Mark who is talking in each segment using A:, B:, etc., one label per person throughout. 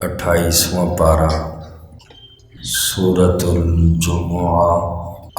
A: 28واں پارہ سورۃ الجمعہ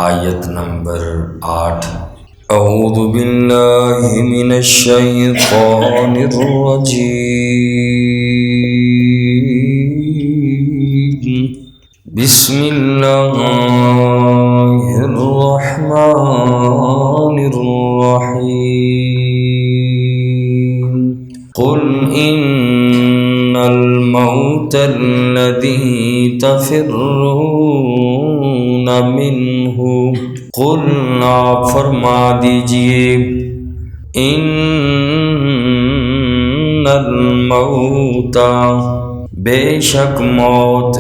A: آیت نمبر 8۔ اعوذ باللہ من الشیطان الرجیم، بسم اللہ الرحمن الرحیم۔ قل ان الموت الذی تفرون منہ، قل آپ فرما دیجئے ان الموت بے شک موت،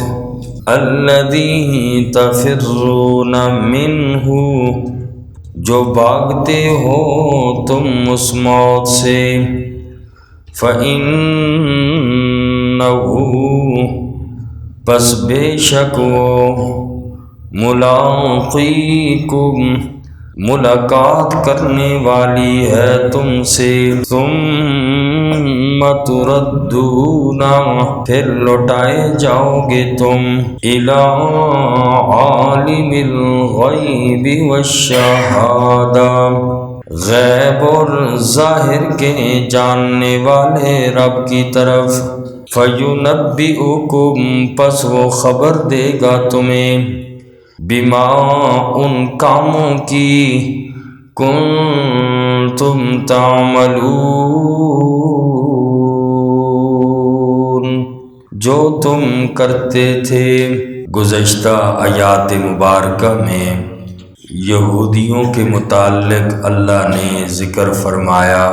A: الذی تفرون منہ جو بھاگتے ہو تم اس موت سے، فَإِنَّهُ پس بے شک وہ، ملاقیکم ملاقات کرنے والی ہے تم سے، ثم تردون پھر لوٹائے جاؤ گے تم، الی عالم الغیب والشہادہ غیب اور ظاہر کے جاننے والے رب کی طرف، فَيُنَبِّئُكُمْ پس وہ خبر دے گا تمہیں، بما ان کاموں کی، کنتم تعملون جو تم کرتے تھے۔ گزشتہ آیات مبارکہ میں یہودیوں کے متعلق اللہ نے ذکر فرمایا۔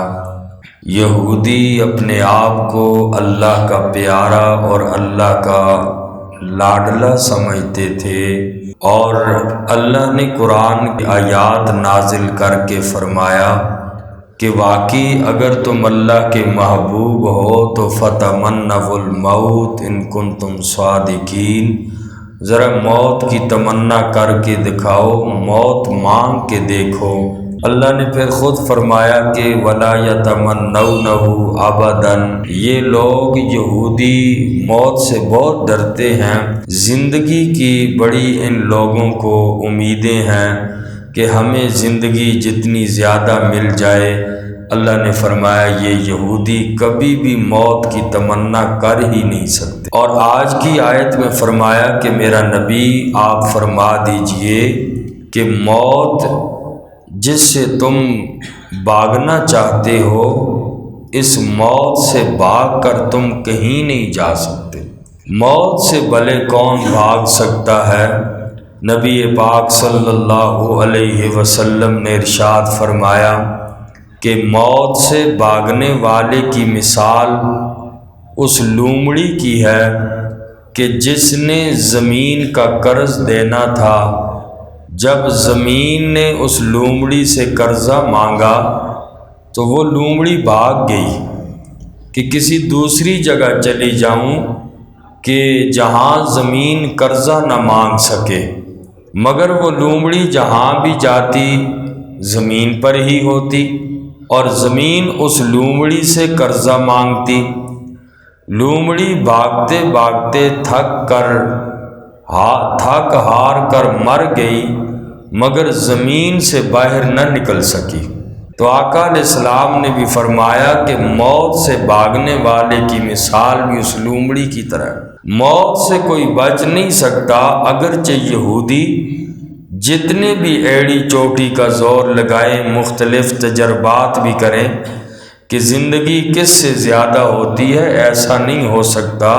A: یہودی اپنے آپ کو اللہ کا پیارا اور اللہ کا لاڈلا سمجھتے تھے، اور اللہ نے قرآن کی آیات نازل کر کے فرمایا کہ واقعی اگر تم اللہ کے محبوب ہو تو فتمنوا الموت ان کنتم صادقین، ذرا موت کی تمنا کر کے دکھاؤ، موت مانگ کے دیکھو۔ اللہ نے پھر خود فرمایا کہ وَلَا يَتَمَنَّوْنَهُ أَبَدًا، یہ لوگ یہودی موت سے بہت ڈرتے ہیں، زندگی کی بڑی ان لوگوں کو امیدیں ہیں کہ ہمیں زندگی جتنی زیادہ مل جائے۔ اللہ نے فرمایا یہ یہودی کبھی بھی موت کی تمنا کر ہی نہیں سکتے۔ اور آج کی آیت میں فرمایا کہ میرا نبی آپ فرما دیجئے کہ موت جس سے تم بھاگنا چاہتے ہو، اس موت سے بھاگ کر تم کہیں نہیں جا سکتے۔ موت سے بھلے کون بھاگ سکتا ہے؟ نبی پاک صلی اللہ علیہ وسلم نے ارشاد فرمایا کہ موت سے بھاگنے والے کی مثال اس لومڑی کی ہے کہ جس نے زمین کا قرض دینا تھا، جب زمین نے اس لومڑی سے قرضہ مانگا تو وہ لومڑی بھاگ گئی کہ کسی دوسری جگہ چلی جاؤں کہ جہاں زمین قرضہ نہ مانگ سکے، مگر وہ لومڑی جہاں بھی جاتی زمین پر ہی ہوتی اور زمین اس لومڑی سے قرضہ مانگتی۔ لومڑی بھاگتے بھاگتے تھک ہار کر مر گئی، مگر زمین سے باہر نہ نکل سکی۔ تو آقا علیہ السلام نے بھی فرمایا کہ موت سے بھاگنے والے کی مثال بھی اس لومڑی کی طرح ہے۔ موت سے کوئی بچ نہیں سکتا، اگرچہ یہودی جتنے بھی ایڑی چوٹی کا زور لگائیں، مختلف تجربات بھی کریں کہ زندگی کس سے زیادہ ہوتی ہے، ایسا نہیں ہو سکتا۔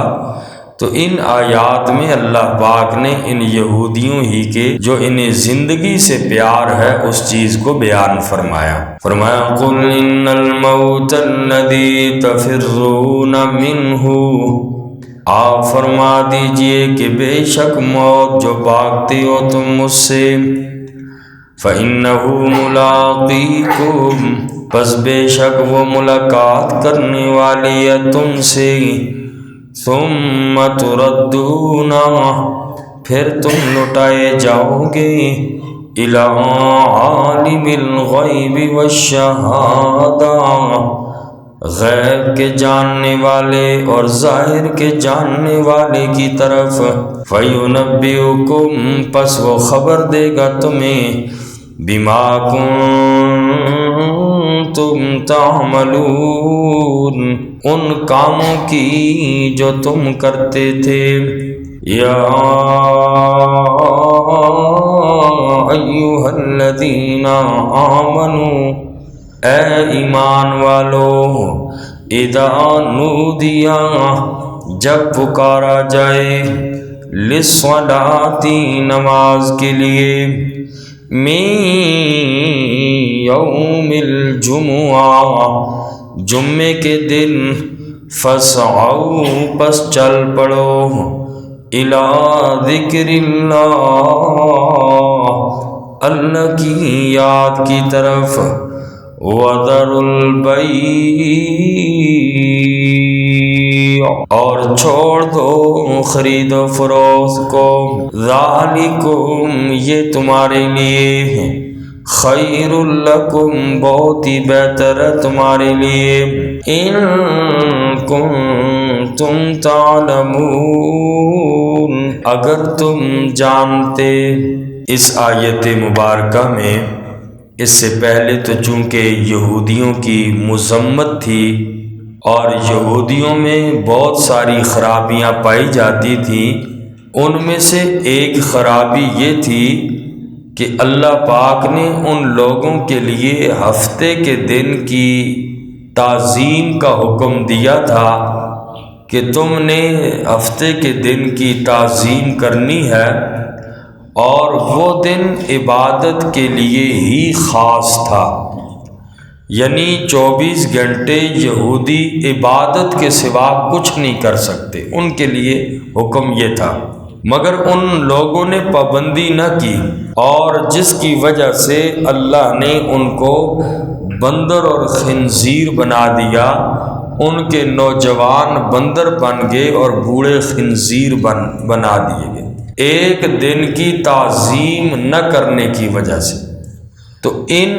A: تو ان آیات میں اللہ پاک نے ان یہودیوں ہی کے جو انہیں زندگی سے پیار ہے اس چیز کو بیان فرمایا۔ قُلْ إِنَّ الْمَوْتَ الَّذِي تَفِرُّونَ مِنْهُ، آپ فرما دیجئے کہ بے شک موت جو بھاگتے ہو تم مجھ سے، فَإِنَّهُ مُلَاقِيكُمْ پس بے شک وہ ملاقات کرنے والی ہے تم سے، ثُمَّ تُرَدُّونَ پھر تم لوٹائے جاؤ گے، اِلَىٰ عَالِمِ الْغَیْبِ وَالشَّہَادَةِ غیب کے جاننے والے اور ظاہر کے جاننے والے کی طرف۔ فَيُنَبِّئُكُمْ پس وہ خبر دے گا تمہیں بِمَا كُنتُمْ تَعْمَلُونَ ان کاموں کی جو تم کرتے تھے۔ یا ایھا الذین آمنوا اے ایمان والو، اذا نودی جب پکارا جائے، للصلاۃ نماز کے لیے، من یوم الجمعہ جمعے کے دن، فاسعوا پس چل پڑو، الی ذکر اللہ کی یاد کی طرف، وَذَرُوا الْبَيْعَ اور چھوڑ دو خرید و فروخت کو، ذَلِكُمْ یہ تمہارے لیے، خیر لکم بہت ہی بہتر ہے تمہارے لیے، ان کنتم تعلمون اگر تم جانتے۔ اس آیت مبارکہ میں اس سے پہلے تو چونکہ یہودیوں کی مذمت تھی اور یہودیوں میں بہت ساری خرابیاں پائی جاتی تھیں، ان میں سے ایک خرابی یہ تھی کہ اللہ پاک نے ان لوگوں کے لیے ہفتے کے دن کی تعظیم کا حکم دیا تھا کہ تم نے ہفتے کے دن کی تعظیم کرنی ہے، اور وہ دن عبادت کے لیے ہی خاص تھا، یعنی 24 گھنٹے یہودی عبادت کے سوا کچھ نہیں کر سکتے، ان کے لیے حکم یہ تھا، مگر ان لوگوں نے پابندی نہ کی، اور جس کی وجہ سے اللہ نے ان کو بندر اور خنزیر بنا دیا، ان کے نوجوان بندر بن گئے اور بوڑھے خنزیر بنا دیے گئے، ایک دن کی تعظیم نہ کرنے کی وجہ سے۔ تو ان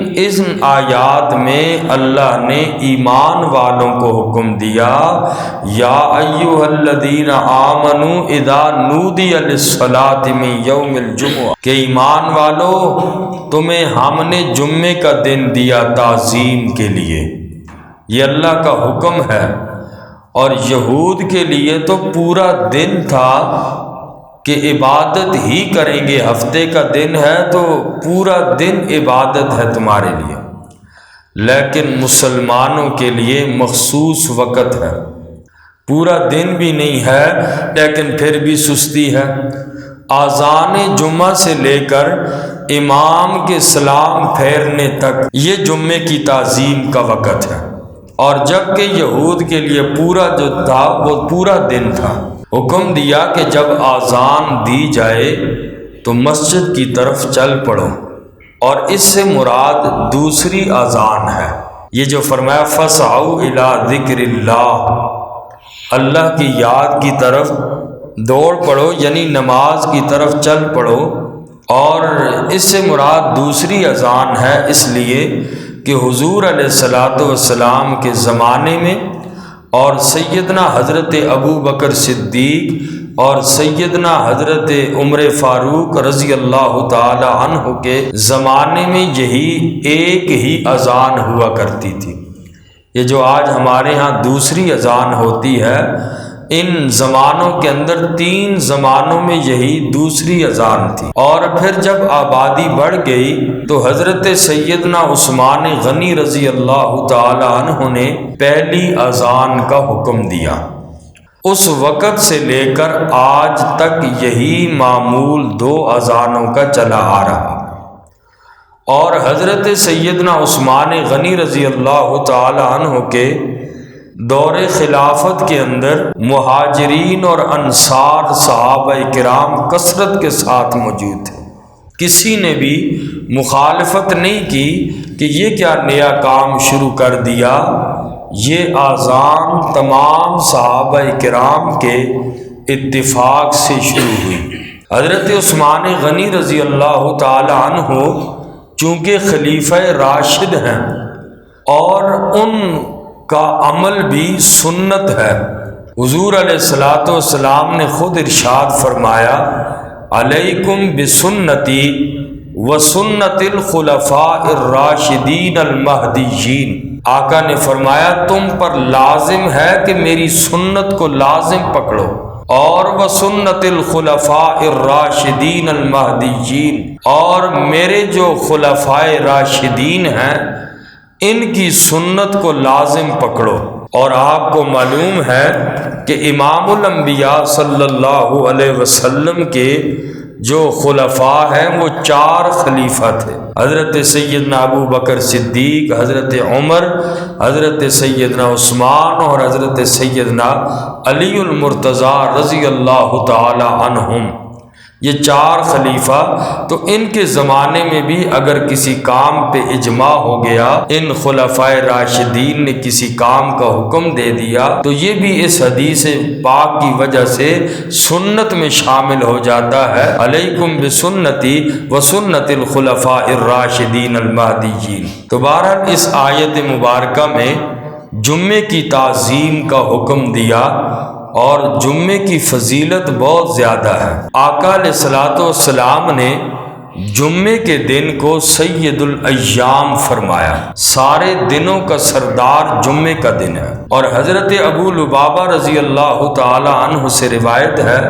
A: آیات میں اللہ نے ایمان والوں کو حکم دیا، یا ایھا الذین آمنوا اذا نودی للصلاۃ من یوم الجمعہ، کہ ایمان والو تمہیں ہم نے جمعے کا دن دیا تعظیم کے لیے، یہ اللہ کا حکم ہے، اور یہود کے لیے تو پورا دن تھا کہ عبادت ہی کریں گے، ہفتے کا دن ہے تو پورا دن عبادت ہے تمہارے لیے، لیکن مسلمانوں کے لیے مخصوص وقت ہے، پورا دن بھی نہیں ہے لیکن پھر بھی سستی ہے۔ اذان جمعہ سے لے کر امام کے سلام پھیرنے تک یہ جمعے کی تعظیم کا وقت ہے، اور جبکہ یہود کے لیے پورا جو تھا وہ پورا دن تھا۔ حکم دیا کہ جب اذان دی جائے تو مسجد کی طرف چل پڑو، اور اس سے مراد دوسری اذان ہے، یہ جو فرمایا فَاسْعَوْا إِلَىٰ ذِكْرِ اللَّهِ، اللہ کی یاد کی طرف دوڑ پڑو، یعنی نماز کی طرف چل پڑو، اور اس سے مراد دوسری اذان ہے، اس لیے کہ حضور علیہ السلام کے زمانے میں اور سیدنا حضرت ابو بکر صدیق اور سیدنا حضرت عمر فاروق رضی اللہ تعالی عنہ کے زمانے میں یہی ایک ہی اذان ہوا کرتی تھی۔ یہ جو آج ہمارے ہاں دوسری اذان ہوتی ہے، ان زمانوں کے اندر 3 زمانوں میں یہی دوسری اذان تھی، اور پھر جب آبادی بڑھ گئی تو حضرت سیدنا عثمان غنی رضی اللہ تعالی عنہ نے پہلی اذان کا حکم دیا، اس وقت سے لے کر آج تک یہی معمول 2 اذانوں کا چلا آ رہا، اور حضرت سیدنا عثمان غنی رضی اللہ تعالی عنہ کے دور خلافت کے اندر مہاجرین اور انصار صحابہ کرام کثرت کے ساتھ موجود تھے، کسی نے بھی مخالفت نہیں کی کہ یہ کیا نیا کام شروع کر دیا، یہ اذان تمام صحابہ کرام کے اتفاق سے شروع ہوئی۔ حضرت عثمان غنی رضی اللہ تعالی عنہ چونکہ خلیفہ راشد ہیں، اور ان کا عمل بھی سنت ہے۔ حضور علیہ الصلوۃ والسلام نے خود ارشاد فرمایا علیکم بسنتی وسنت الخلفاء الراشدین المہدیین۔ آقا نے فرمایا تم پر لازم ہے کہ میری سنت کو لازم پکڑو، اور وسنت الخلفاء الراشدین المہدیین، اور میرے جو خلفاء راشدین ہیں ان کی سنت کو لازم پکڑو۔ اور آپ کو معلوم ہے کہ امام الانبیاء صلی اللہ علیہ وسلم کے جو خلفاء ہیں وہ 4 خلیفہ تھے، حضرت سیدنا ابو بکر صدیق، حضرت عمر، حضرت سیدنا عثمان اور حضرت سیدنا علی المرتضیٰ رضی اللہ تعالی عنہم۔ یہ 4 خلیفہ، تو ان کے زمانے میں بھی اگر کسی کام پہ اجماع ہو گیا، ان خلفاء راشدین نے کسی کام کا حکم دے دیا، تو یہ بھی اس حدیث پاک کی وجہ سے سنت میں شامل ہو جاتا ہے، علیکم بسنتی وسنت الخلفاء الراشدین المہدیین۔ تو بہرحال اس آیت مبارکہ میں جمعے کی تعظیم کا حکم دیا، اور جمعے کی فضیلت بہت زیادہ ہے۔ آقا علیہ الصلوۃ والسلام نے جمعے کے دن کو سید الایام فرمایا، سارے دنوں کا سردار جمعے کا دن ہے۔ اور حضرت ابو لبابہ رضی اللہ تعالی عنہ سے روایت ہے،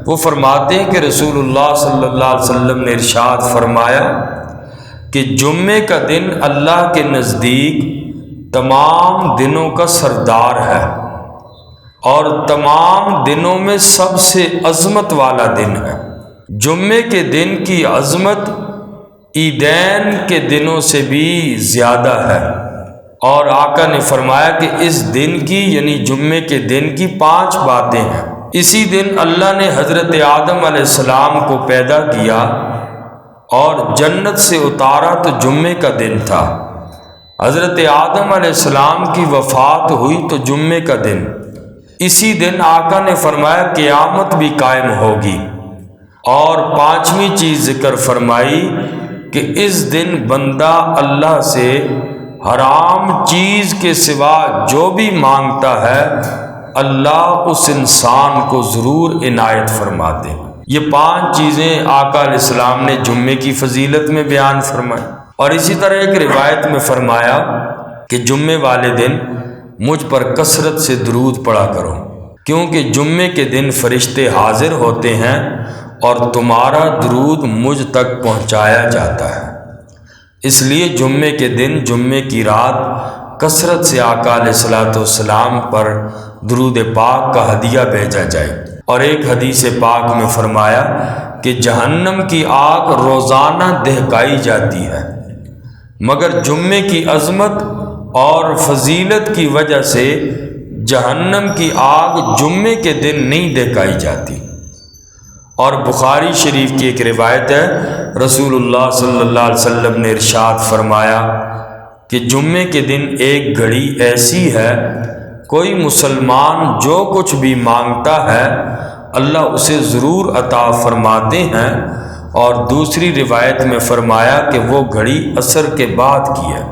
A: وہ فرماتے ہیں کہ رسول اللہ صلی اللہ علیہ وسلم نے ارشاد فرمایا کہ جمعے کا دن اللہ کے نزدیک تمام دنوں کا سردار ہے، اور تمام دنوں میں سب سے عظمت والا دن ہے۔ جمعے کے دن کی عظمت عیدین کے دنوں سے بھی زیادہ ہے۔ اور آقا نے فرمایا کہ اس دن کی یعنی جمعے کے دن کی 5 باتیں ہیں۔ اسی دن اللہ نے حضرت آدم علیہ السلام کو پیدا کیا اور جنت سے اتارا تو جمعے کا دن تھا۔ حضرت آدم علیہ السلام کی وفات ہوئی تو جمعے کا دن۔ اسی دن آقا نے فرمایا قیامت بھی قائم ہوگی۔ اور 5ویں چیز ذکر فرمائی کہ اس دن بندہ اللہ سے حرام چیز کے سوا جو بھی مانگتا ہے اللہ اس انسان کو ضرور عنایت فرماتے ہیں۔ یہ 5 چیزیں آقا علیہ السلام نے جمعے کی فضیلت میں بیان فرمائی۔ اور اسی طرح ایک روایت میں فرمایا کہ جمعے والے دن مجھ پر کثرت سے درود پڑھا کرو، کیونکہ جمعے کے دن فرشتے حاضر ہوتے ہیں اور تمہارا درود مجھ تک پہنچایا جاتا ہے۔ اس لیے جمعے کے دن جمعے کی رات کثرت سے آقا علیہ الصلوۃ والسلام پر درود پاک کا ہدیہ بھیجا جائے۔ اور ایک حدیث پاک میں فرمایا کہ جہنم کی آگ روزانہ دہکائی جاتی ہے، مگر جمعے کی عظمت اور فضیلت کی وجہ سے جہنم کی آگ جمعے کے دن نہیں دہکائی جاتی۔ اور بخاری شریف کی ایک روایت ہے، رسول اللہ صلی اللہ علیہ وسلم نے ارشاد فرمایا کہ جمعے کے دن ایک گھڑی ایسی ہے، کوئی مسلمان جو کچھ بھی مانگتا ہے اللہ اسے ضرور عطا فرماتے ہیں۔ اور دوسری روایت میں فرمایا کہ وہ گھڑی عصر کے بعد کی ہے،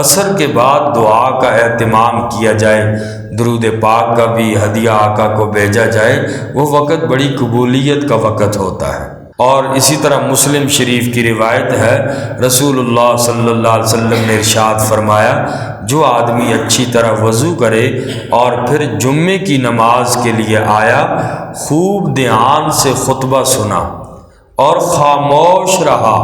A: عصر کے بعد دعا کا اہتمام کیا جائے، درود پاک کا بھی ہدیہ آقا کو بھیجا جائے، وہ وقت بڑی قبولیت کا وقت ہوتا ہے۔ اور اسی طرح مسلم شریف کی روایت ہے، رسول اللہ صلی اللہ علیہ وسلم نے ارشاد فرمایا جو آدمی اچھی طرح وضو کرے اور پھر جمعے کی نماز کے لیے آیا، خوب دھیان سے خطبہ سنا اور خاموش رہا۔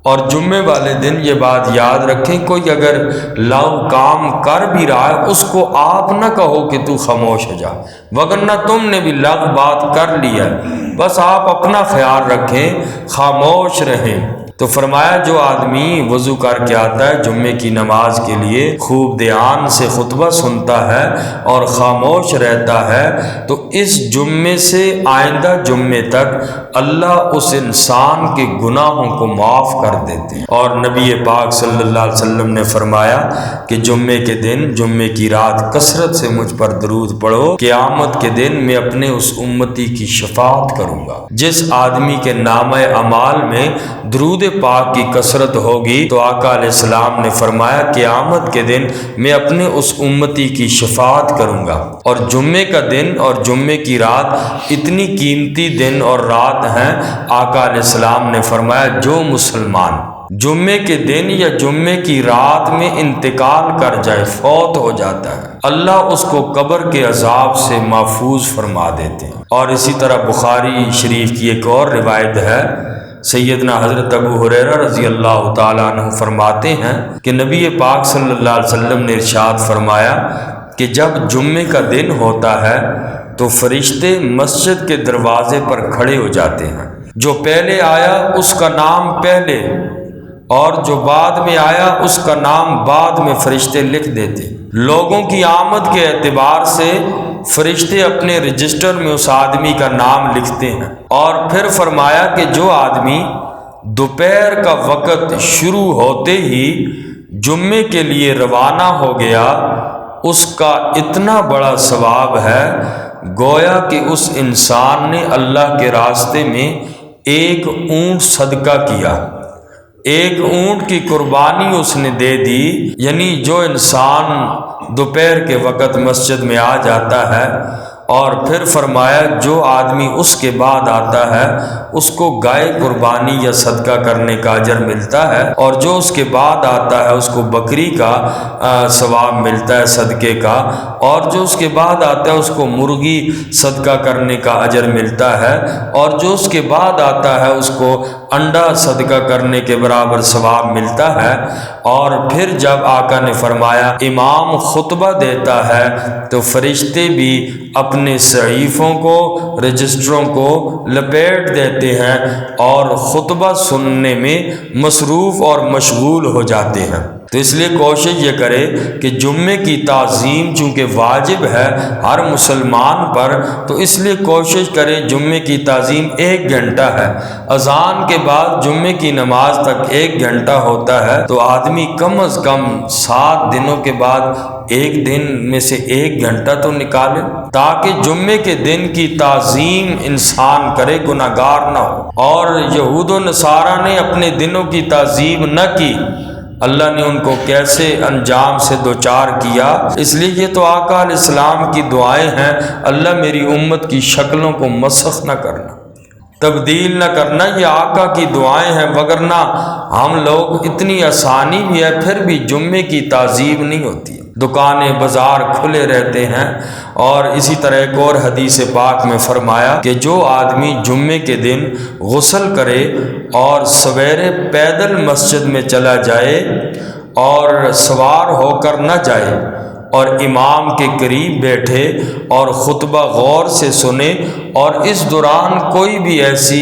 A: اور جمعے والے دن یہ بات یاد رکھیں، کوئی اگر لغو کام کر بھی رہا ہے اس کو آپ نہ کہو کہ تو خاموش ہو جا، وگرنہ تم نے بھی لغو بات کر لی ہے، بس آپ اپنا خیال رکھیں، خاموش رہیں۔ تو فرمایا جو آدمی وضو کر کے آتا ہے جمعے کی نماز کے لیے، خوب دھیان سے خطبہ سنتا ہے اور خاموش رہتا ہے، تو اس جمعے سے آئندہ جمعے تک اللہ اس انسان کے گناہوں کو معاف کر دیتے ہیں۔ اور نبی پاک صلی اللہ علیہ وسلم نے فرمایا کہ جمعے کے دن جمعے کی رات کثرت سے مجھ پر درود پڑھو، قیامت کے دن میں اپنے اس امتی کی شفاعت کروں گا۔ جس آدمی کے نامہ اعمال میں درود درود پاک کی کثرت ہوگی تو آقا علیہ السلام نے فرمایا قیامت کے دن میں اپنے اس امتی کی شفاعت کروں گا۔ اور جمعے کا دن اور جمعے کی رات اتنی قیمتی دن اور رات ہیں، آقا علیہ السلام نے فرمایا جو مسلمان جمعے کے دن یا جمعے کی رات میں انتقال کر جائے، فوت ہو جاتا ہے، اللہ اس کو قبر کے عذاب سے محفوظ فرما دیتے ہیں۔ اور اسی طرح بخاری شریف کی ایک اور روایت ہے، سیدنا حضرت ابو ہریرہ رضی اللہ تعالیٰ عنہ فرماتے ہیں کہ نبی پاک صلی اللہ علیہ وسلم نے ارشاد فرمایا کہ جب جمعے کا دن ہوتا ہے تو فرشتے مسجد کے دروازے پر کھڑے ہو جاتے ہیں، جو پہلے آیا اس کا نام پہلے اور جو بعد میں آیا اس کا نام بعد میں فرشتے لکھ دیتے۔ لوگوں کی آمد کے اعتبار سے فرشتے اپنے رجسٹر میں اس آدمی کا نام لکھتے ہیں۔ اور پھر فرمایا کہ جو آدمی دوپہر کا وقت شروع ہوتے ہی جمعے کے لیے روانہ ہو گیا، اس کا اتنا بڑا ثواب ہے گویا کہ اس انسان نے اللہ کے راستے میں ایک اونٹ صدقہ کیا، ایک اونٹ کی قربانی اس نے دے دی۔ یعنی جو انسان دوپہر کے وقت مسجد میں آ جاتا ہے، اور پھر فرمایا جو آدمی اس کے بعد آتا ہے اس کو گائے قربانی یا صدقہ کرنے کا اجر ملتا ہے، اور جو اس کے بعد آتا ہے اس کو بکری کا ثواب ملتا ہے صدقے کا، اور جو اس کے بعد آتا ہے اس کو مرغی صدقہ کرنے کا اجر ملتا ہے، اور جو اس کے بعد آتا ہے اس کو انڈا صدقہ کرنے کے برابر ثواب ملتا ہے۔ اور پھر جب آقا نے فرمایا امام خطبہ دیتا ہے تو فرشتے بھی اپنے صحیفوں کو رجسٹروں کو لپیٹ دیتے ہیں اور خطبہ سننے میں مصروف اور مشغول ہو جاتے ہیں۔ تو اس لیے کوشش یہ کرے کہ جمعے کی تعظیم چونکہ واجب ہے ہر مسلمان پر، تو اس لیے کوشش کرے جمعے کی تعظیم 1 گھنٹہ ہے، اذان کے بعد جمعے کی نماز تک 1 گھنٹہ ہوتا ہے، تو آدمی کم از کم 7 دنوں کے بعد 1 دن میں سے 1 گھنٹہ تو نکالے تاکہ جمعے کے دن کی تعظیم انسان کرے، گناہگار نہ ہو۔ اور یہود و نصارہ نے اپنے دنوں کی تعظیم نہ کی، اللہ نے ان کو کیسے انجام سے دوچار کیا۔ اس لیے یہ تو آقا علیہ السلام کی دعائیں ہیں، اللہ میری امت کی شکلوں کو مسخ نہ کرنا، تبدیل نہ کرنا، یہ آقا کی دعائیں ہیں، وگرنہ ہم لوگ اتنی آسانی بھی ہے پھر بھی جمعے کی تعظیم نہیں ہوتی، دکانیں بازار کھلے رہتے ہیں۔ اور اسی طرح ایک اور حدیث پاک میں فرمایا کہ جو آدمی جمعے کے دن غسل کرے اور سویرے پیدل مسجد میں چلا جائے اور سوار ہو کر نہ جائے اور امام کے قریب بیٹھے اور خطبہ غور سے سنے اور اس دوران کوئی بھی ایسی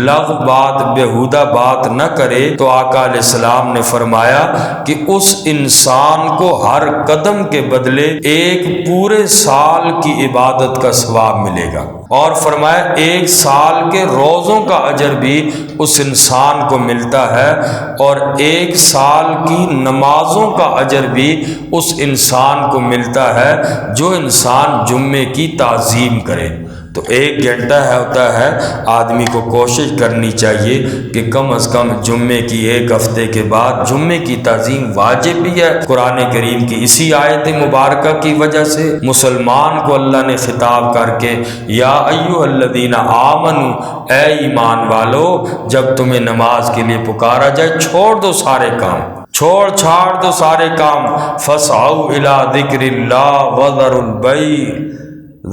A: لغو بات بیہودہ بات نہ کرے، تو آقا علیہ السلام نے فرمایا کہ اس انسان کو ہر قدم کے بدلے 1 پورے سال کی عبادت کا ثواب ملے گا، اور فرمایا 1 سال کے روزوں کا اجر بھی اس انسان کو ملتا ہے، اور 1 سال کی نمازوں کا اجر بھی اس انسان کو ملتا ہے جو انسان جمعے کی تعظیم کرے۔ تو 1 گھنٹہ ہوتا ہے، آدمی کو کوشش کرنی چاہیے کہ کم از کم جمعے کی 1 ہفتے کے بعد جمعے کی تعظیم واجب بھی ہے، قرآن کریم کی اسی آیت مبارکہ کی وجہ سے مسلمان کو اللہ نے خطاب کر کے یا ایھا الذین آمنو، اے ایمان والو، جب تمہیں نماز کے لیے پکارا جائے چھوڑ دو سارے کام، چھوڑ چھاڑ دو سارے کام، فاسعوا الی ذکر اللہ وذروا البیع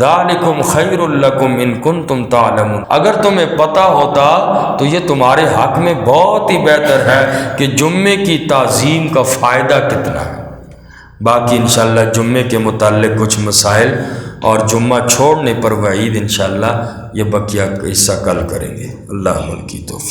A: ذالکم خیر لکم ان کنتم تعلمون۔ اگر تمہیں پتہ ہوتا تو یہ تمہارے حق میں بہت ہی بہتر ہے کہ جمعے کی تعظیم کا فائدہ کتنا ہے۔ باقی انشاءاللہ جمعے کے متعلق کچھ مسائل اور جمعہ چھوڑنے پر وعید انشاءاللہ یہ بقیہ حصہ کل کریں گے۔ اللہ عمل کی توفیق۔